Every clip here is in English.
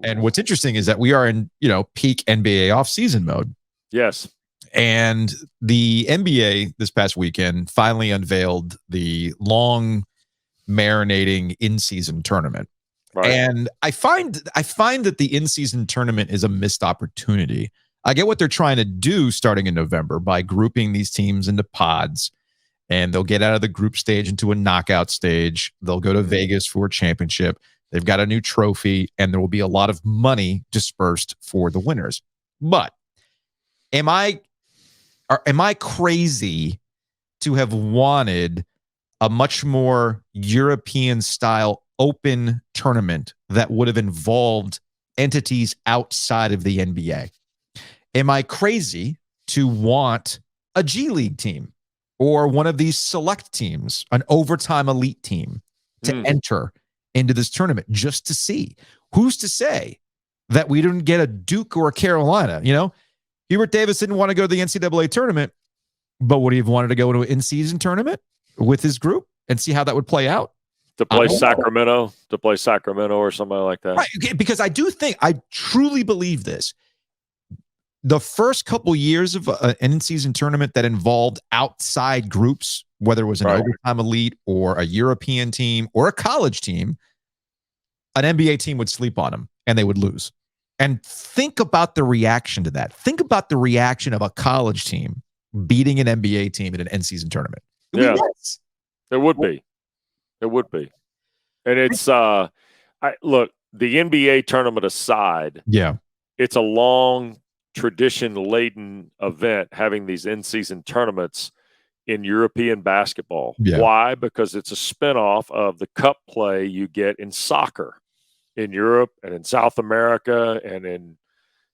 And what's interesting is that we are in, peak NBA offseason mode. Yes. And the NBA this past weekend finally unveiled the long marinating in-season tournament. Right. And I find that the in-season tournament is a missed opportunity. I get what they're trying to do starting in November by grouping these teams into pods, and they'll get out of the group stage into a knockout stage. They'll go to Vegas for a championship. They've got a new trophy, and there will be a lot of money dispersed for the winners. But am I crazy to have wanted a much more European-style open tournament that would have involved entities outside of the NBA? Am I crazy to want a G League team or one of these select teams, an overtime elite team, to enter into this tournament just to see? Who's to say that we didn't get a Duke or a Carolina? Hubert Davis didn't want to go to the NCAA tournament, but would he have wanted to go to an in-season tournament with his group and see how that would play out? To play Sacramento or somebody like that. Right, because I truly believe this. The first couple years of an in-season tournament that involved outside groups, whether it was an overtime elite or a European team or a college team, an NBA team would sleep on them and they would lose. And think about the reaction to that. Think about the reaction of a college team beating an NBA team in an in-season tournament. There would be. It would be. And it's look, the NBA tournament aside, it's a long tradition-laden event having these in-season tournaments in European basketball. Why? Because it's a spinoff of the cup play you get in soccer in Europe and in South America and in,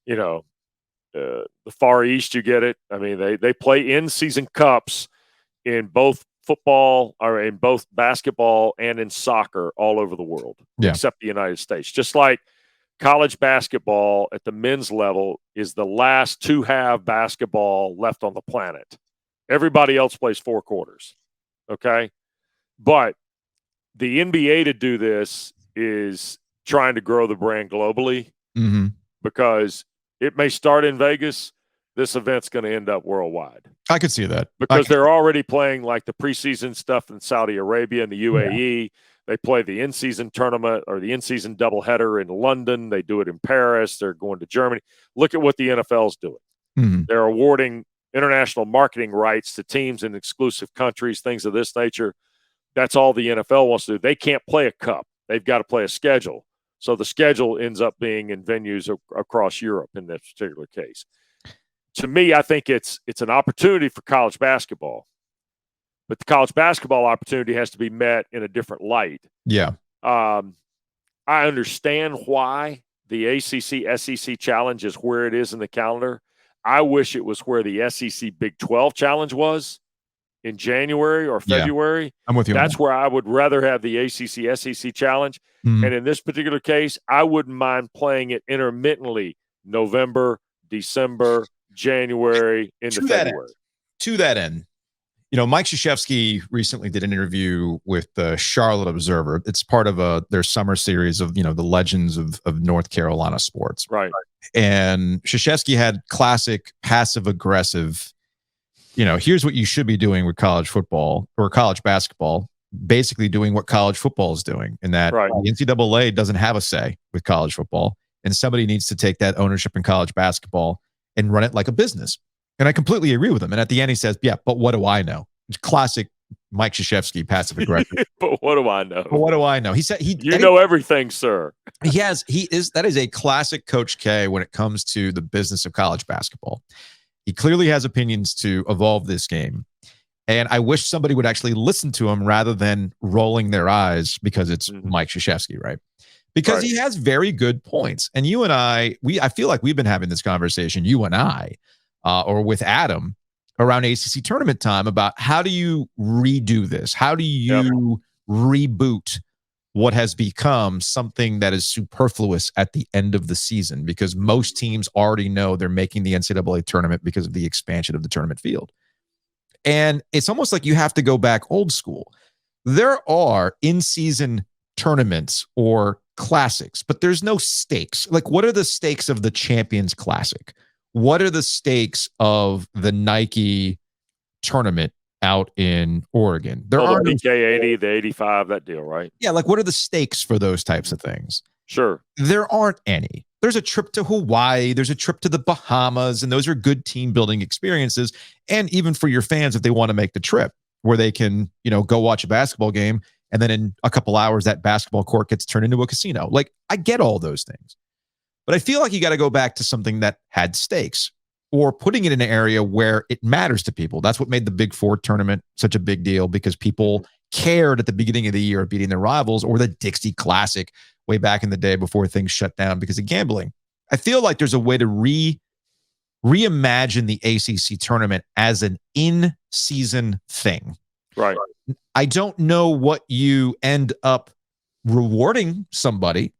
the Far East. You get it. I mean, they play in-season cups in both football or in both basketball and in soccer all over the world, except the United States. Just like college basketball at the men's level is the last two-half basketball left on the planet. Everybody else plays four quarters, okay? But the NBA to do this is trying to grow the brand globally because it may start in Vegas. This event's going to end up worldwide. I could see that. Because they're already playing like the preseason stuff in Saudi Arabia and the UAE. Yeah. They play the in-season tournament or the in-season doubleheader in London. They do it in Paris. They're going to Germany. Look at what the NFL's doing. They're awarding international marketing rights to teams in exclusive countries, things of this nature. That's all the NFL wants to do. They can't play a cup. They've got to play a schedule. So the schedule ends up being in venues across Europe in this particular case. To me, I think it's an opportunity for college basketball. But the college basketball opportunity has to be met in a different light. Yeah. I understand why the ACC-SEC challenge is where it is in the calendar. I wish it was where the SEC Big 12 challenge was in January or February. Yeah, I'm with you. That's where I would rather have the ACC-SEC challenge. And in this particular case, I wouldn't mind playing it intermittently, November, December, January, into February. To that end, Mike Krzyzewski recently did an interview with the Charlotte Observer. It's part of their summer series of, the legends of North Carolina sports. Right. And Krzyzewski had classic passive-aggressive, here's what you should be doing with college football or college basketball, basically doing what college football is doing, in that the NCAA doesn't have a say with college football, and somebody needs to take that ownership in college basketball and run it like a business. And I completely agree with him. And at the end, he says, yeah, but what do I know? It's classic Mike Krzyzewski, passive aggressive. But what do I know? But what do I know? He said you know everything, sir. That is a classic Coach K when it comes to the business of college basketball. He clearly has opinions to evolve this game. And I wish somebody would actually listen to him rather than rolling their eyes because it's Mike Krzyzewski, right? Because he has very good points. And you and I feel like we've been having this conversation, you and I, or with Adam, around ACC tournament time about how do you redo this? How do you reboot what has become something that is superfluous at the end of the season? Because most teams already know they're making the NCAA tournament because of the expansion of the tournament field. And it's almost like you have to go back old school. There are in-season tournaments or classics, but there's no stakes. Like, what are the stakes of the Champions Classic? What are the stakes of the Nike tournament out in Oregon? There are the PK80, the 85, that deal, right? Yeah, like what are the stakes for those types of things? Sure. There aren't any. There's a trip to Hawaii, there's a trip to the Bahamas, and those are good team building experiences. And even for your fans, if they want to make the trip where they can, go watch a basketball game, and then in a couple hours, that basketball court gets turned into a casino. Like, I get all those things. But I feel like you got to go back to something that had stakes, or putting it in an area where it matters to people. That's what made the Big Four tournament such a big deal, because people cared at the beginning of the year of beating their rivals, or the Dixie Classic way back in the day before things shut down because of gambling. I feel like there's a way to reimagine the ACC tournament as an in-season thing. Right. I don't know what you end up rewarding somebody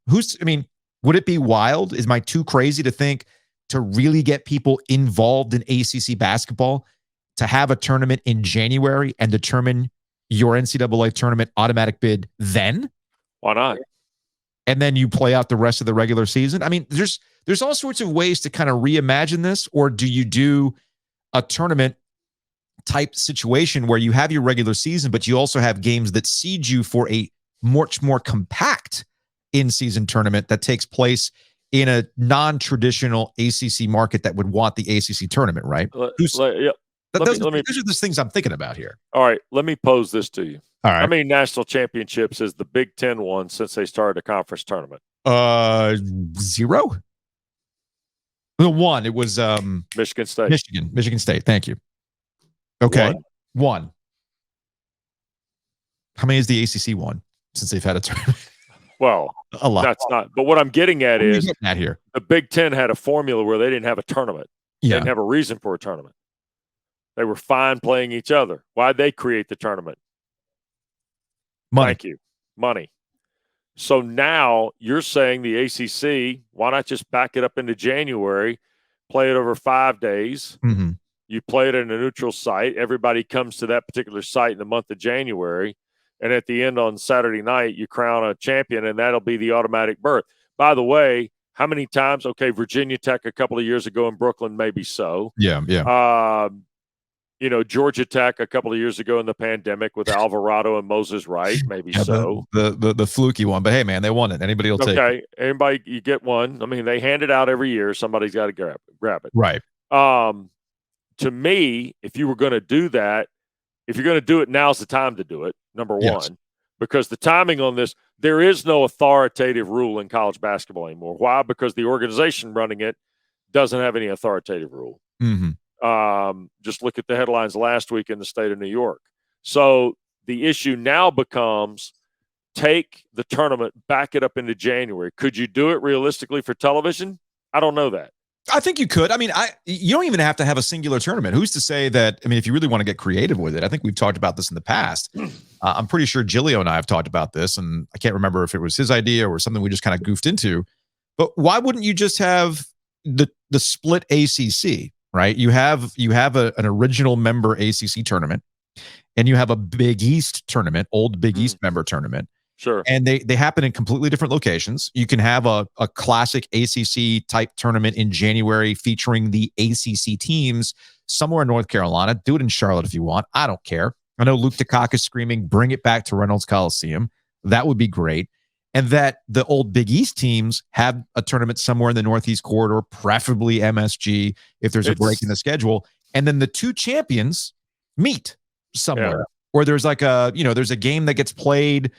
would it be wild? Am I too crazy to think to really get people involved in ACC basketball to have a tournament in January and determine your NCAA tournament automatic bid then? Why not? And then you play out the rest of the regular season. I mean, there's all sorts of ways to kind of reimagine this. Or do you do a tournament type situation where you have your regular season, but you also have games that seed you for a much more compact in-season tournament that takes place in a non-traditional ACC market that would want the ACC tournament, right? Those are the things I'm thinking about here. All right, let me pose this to you. All right. How many national championships has the Big Ten won since they started a conference tournament? 0. The one, it was Michigan State. Michigan State. Thank you. Okay, one. How many has the ACC won since they've had a tournament? Well, a lot. That's not. But what I'm getting at is here. The Big Ten had a formula where they didn't have a tournament. They didn't have a reason for a tournament. They were fine playing each other. Why'd they create the tournament? Money. Thank you. Money. So now you're saying the ACC, why not just back it up into January, play it over 5 days? Mm-hmm. You play it in a neutral site. Everybody comes to that particular site in the month of January. And at the end on Saturday night, you crown a champion, and that'll be the automatic berth. By the way, how many times? Okay, Virginia Tech a couple of years ago in Brooklyn, maybe so. Yeah. Georgia Tech a couple of years ago in the pandemic with Alvarado and Moses Wright, maybe so. The fluky one, but hey, man, they won it. Anybody will take it. Okay, anybody, you get one. I mean, they hand it out every year. Somebody's got to grab it. Right. To me, if you were going to do that, if you're going to do it, now's the time to do it, number one, because the timing on this, there is no authoritative rule in college basketball anymore. Why? Because the organization running it doesn't have any authoritative rule. Mm-hmm. Just look at the headlines last week in the state of New York. So the issue now becomes take the tournament, back it up into January. Could you do it realistically for television? I don't know that. I think you could. I mean, you don't even have to have a singular tournament. Who's to say that? I mean, if you really want to get creative with it, I think we've talked about this in the past. I'm pretty sure Gilio and I have talked about this, and I can't remember if it was his idea or something we just kind of goofed into. But why wouldn't you just have the split ACC, right? You have an original member ACC tournament, and you have a Big East tournament, old Big East member tournament. Sure. And they happen in completely different locations. You can have a classic ACC type tournament in January featuring the ACC teams somewhere in North Carolina. Do it in Charlotte if you want. I don't care. I know Luke DeCock is screaming, bring it back to Reynolds Coliseum. That would be great. And that the old Big East teams have a tournament somewhere in the Northeast corridor, preferably MSG if there's a break in the schedule. And then the two champions meet somewhere. Or there's like there's a game that gets played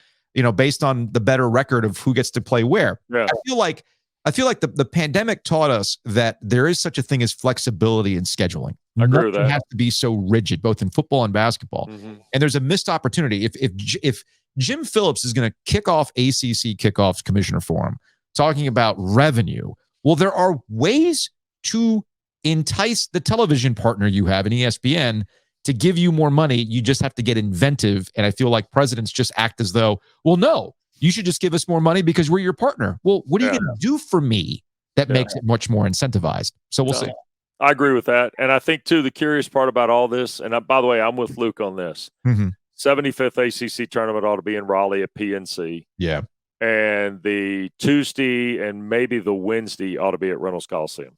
based on the better record of who gets to play where. Yeah. I feel like the pandemic taught us that there is such a thing as flexibility in scheduling. I agree with that. Nothing has to be so rigid, both in football and basketball. Mm-hmm. And there's a missed opportunity. If Jim Phillips is going to kick off ACC Kickoffs Commissioner Forum talking about revenue, well, there are ways to entice the television partner you have in ESPN to give you more money. You just have to get inventive. And I feel like presidents just act as though, well, no, you should just give us more money because we're your partner. Well, what are you going to do for me that makes it much more incentivized? So we'll see. I agree with that. And I think, too, the curious part about all this, and by the way, I'm with Luke on this. 75th ACC tournament ought to be in Raleigh at PNC. Yeah. and the Tuesday and maybe the Wednesday ought to be at Reynolds Coliseum.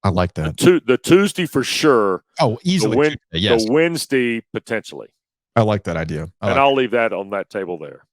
I like that. The Tuesday for sure. Oh, easily. The Wednesday potentially. I like that idea. I'll leave that on that table there.